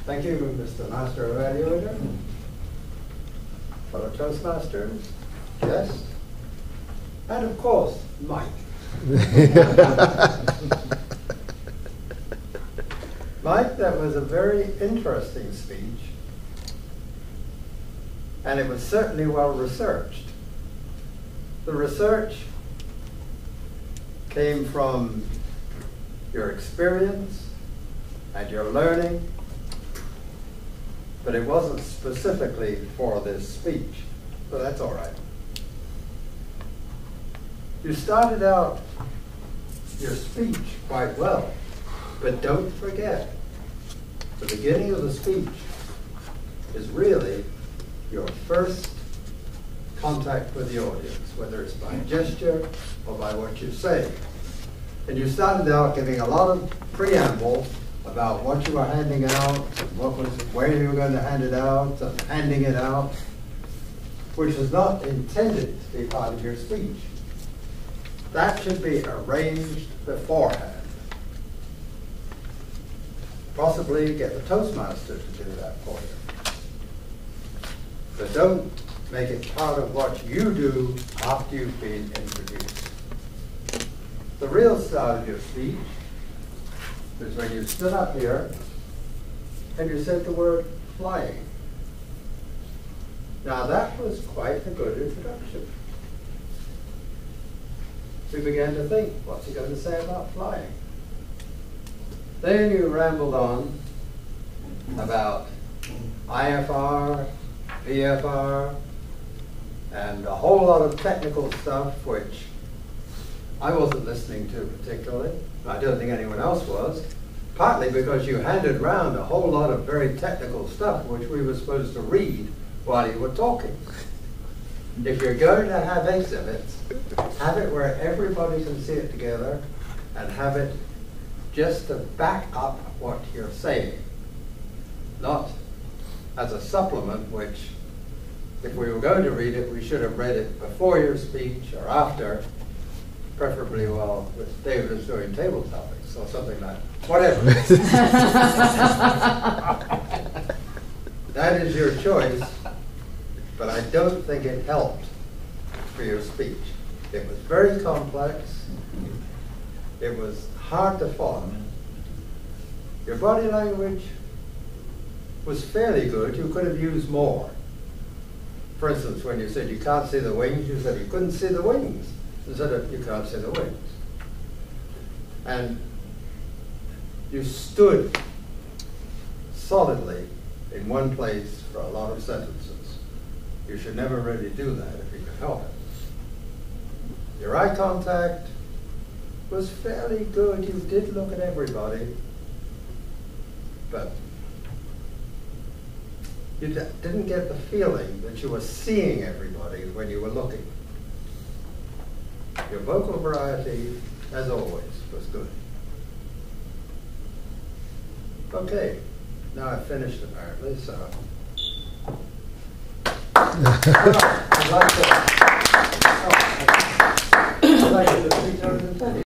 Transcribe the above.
Thank you, Mr. Master Evaluator. Fellow Toastmasters, guests, and of course, Mike. Mike, that was a very interesting speech, and it was certainly well researched. The research came from your experience and your learning, but it wasn't specifically for this speech, so that's all right. You started out your speech quite well, but don't forget, the beginning of the speech is really your first contact with the audience, whether it's by gesture or by what you say. And you started out giving a lot of preamble about what you were handing out, where you were going to hand it out, and handing it out, which is not intended to be part of your speech. That should be arranged beforehand. Possibly get the Toastmaster to do that for you. But don't make it part of what you do after you've been introduced. The real start of your speech is when you stood up here and you said the word flying. Now that was quite a good introduction. We began to think, what's he going to say about flying? Then you rambled on about IFR, VFR, and a whole lot of technical stuff which I wasn't listening to particularly. I don't think anyone else was, partly because you handed round a whole lot of very technical stuff which we were supposed to read while you were talking. If you're going to have exhibits, have it where everybody can see it together and have it just to back up what you're saying, not as a supplement which, if we were going to read it, we should have read it before your speech or after, preferably while David is doing table topics or something like that. Whatever. That is your choice, but I don't think it helped for your speech. It was very complex. It was hard to follow. Your body language was fairly good. You could have used more. For instance, when you said you can't see the wings, you said you couldn't see the wings instead of you can't see the wings. And you stood solidly in one place for a lot of sentences. You should never really do that if you can help it. Your eye contact was fairly good. You did look at everybody, but you didn't get the feeling that you were seeing everybody when you were looking. Your vocal variety, as always, was good. Okay, now I've finished apparently, so. I'd like to